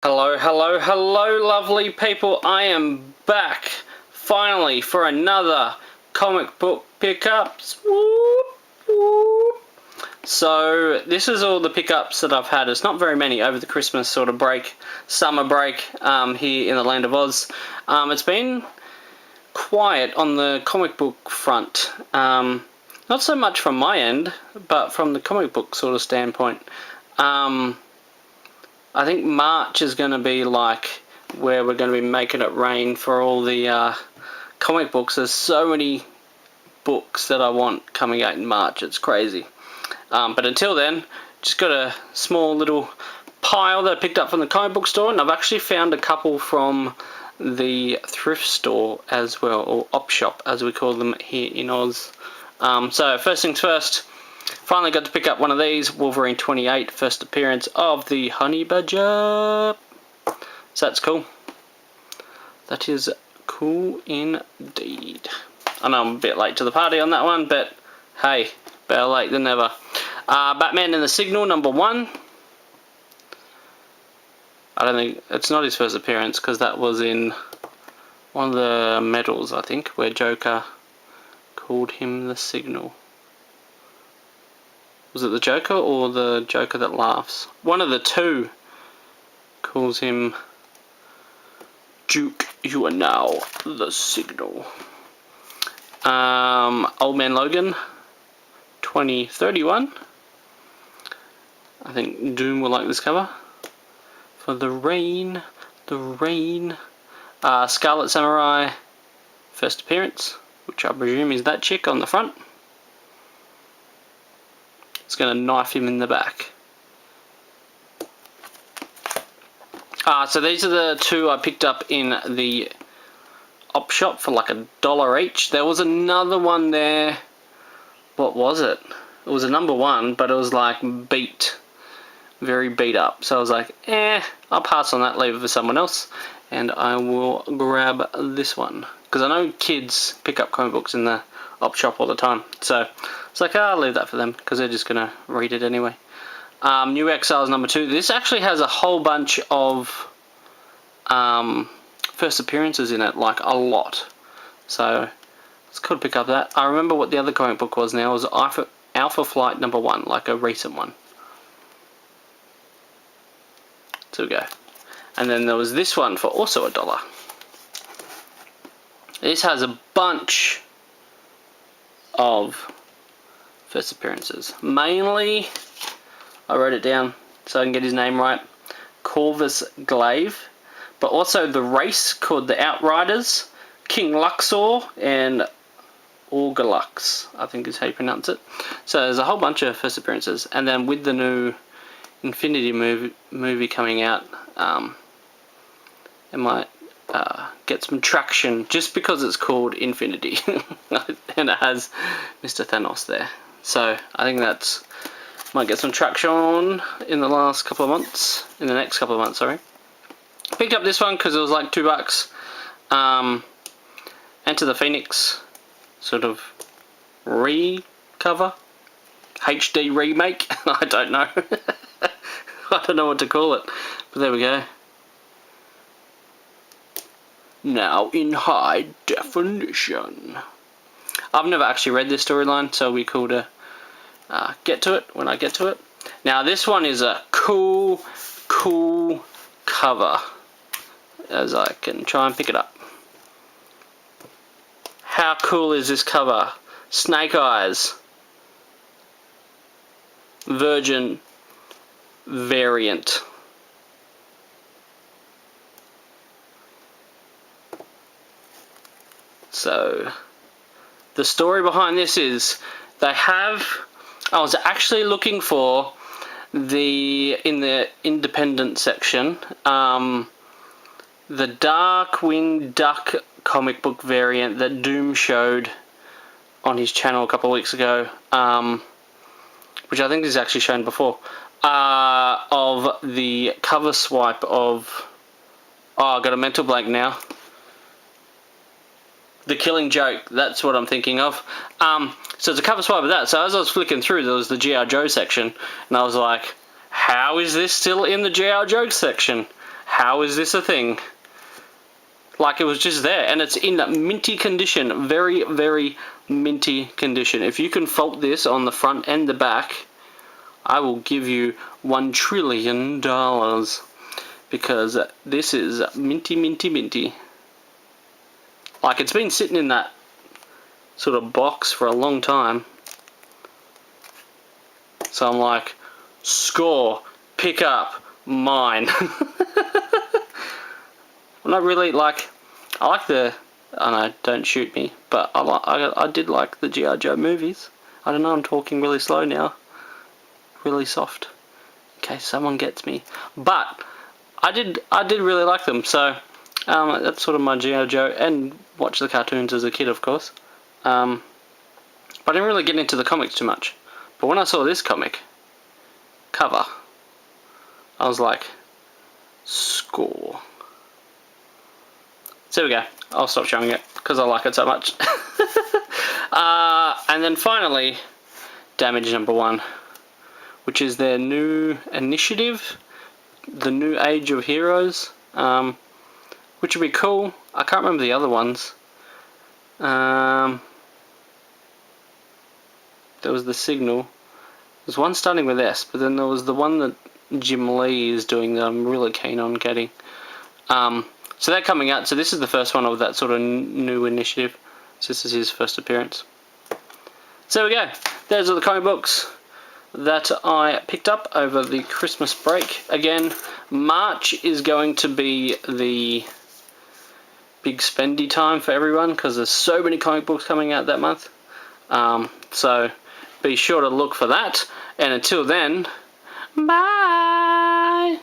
Hello, hello, hello, lovely people. I am back, finally, for another comic book pickups. Whoop, whoop. So, this is all the pickups that I've had. It's not very many over the Christmas sort of break, summer break, here in the land of Oz. It's been quiet on the comic book front. Not so much from my end, but from the comic book sort of standpoint. I think March is going to be like where we're going to be making it rain for all the comic books. There's so many books that I want coming out in March. It's crazy. But until then, just got a small little pile that I picked up from the comic book store, and I've actually found a couple from the thrift store as well, or op shop as we call them here in Oz. So first things first. Finally got to pick up one of these, Wolverine 28, first appearance of the Honey Badger. So that's cool. That is cool indeed. I know I'm a bit late to the party on that one, but hey, better late than never. Batman and the Signal, #1. I don't think, it's not his first appearance, because that was in one of the medals, I think, where Joker called him the Signal. Was it the Joker or the Joker that laughs? One of the two calls him Duke, you are now the Signal. Old Man Logan 2031. I think Doom will like this cover. For the rain, the rain. Scarlet Samurai first appearance, which I presume is that chick on the front. It's going to knife him in the back. So these are the two I picked up in the op shop for like $1 each. There was another one there. What was it? It was a #1, but it was like beat. Very beat up. So I was like, I'll pass on that, leave it for someone else. And I will grab this one. Because I know kids pick up comic books in the op shop all the time. So it's like, I'll leave that for them, because they're just going to read it anyway. New Exiles #2. This actually has a whole bunch of first appearances in it, like a lot. So it's cool to pick up that. I remember what the other comic book was now. It was Alpha Flight #1, like a recent one. So we go. And then there was this one for also $1. This has a bunch of first appearances. Mainly, I wrote it down so I can get his name right, Corvus Glaive, but also the race called the Outriders, King Luxor, and Orgalux, I think is how you pronounce it. So there's a whole bunch of first appearances, and then with the new Infinity movie coming out, it might get some traction just because it's called Infinity and it has Mr. Thanos there. So I think that's might get some traction in the next couple of months, sorry. Picked up this one because it was like $2. Enter the Phoenix sort of recover, HD remake. I don't know. I don't know what to call it, but there we go. Now in high definition. I've never actually read this storyline, so it'll be cool to get to it when I get to it. Now this one is a cool cover, as I can try and pick it up. How cool is this cover? Snake Eyes Virgin variant. So the story behind this is they have, I was actually looking for in the independent section, the Darkwing Duck comic book variant that Doom showed on his channel a couple of weeks ago, which I think is actually shown before, of the cover swipe of, I got a mental blank now. The Killing Joke, that's what I'm thinking of. So it's a cover swipe of that. So as I was flicking through, there was the G.I. Joe section, and I was like, how is this still in the G.I. Joe section? how is this a thing? Like, it was just there, and it's in minty condition. Very, very minty condition. If you can fault this on the front and the back, I will give you $1 trillion. Because this is minty, minty, minty. Like, it's been sitting in that sort of box for a long time. So I'm like, score, pick up, mine. Well, not really, like, I like the, I know, don't shoot me, but I did like the G.I. Joe movies. I don't know, I'm talking really slow now. Really soft. In case someone gets me. But I did really like them, so that's sort of my G.I. Joe, and watch the cartoons as a kid, of course. But I didn't really get into the comics too much. But when I saw this comic cover, I was like, score. So there we go. I'll stop showing it because I like it so much. And then finally, Damage number 1, which is their new initiative, the New Age of Heroes, which would be cool. I can't remember the other ones. There was the Signal. There's one starting with S, but then there was the one that Jim Lee is doing that I'm really keen on getting. So they're coming out. So this is the first one of that sort of new initiative. So this is his first appearance. So there we go. Those are the comic books that I picked up over the Christmas break. Again, March is going to be the big spendy time for everyone because there's so many comic books coming out that month. So be sure to look for that. And until then, bye!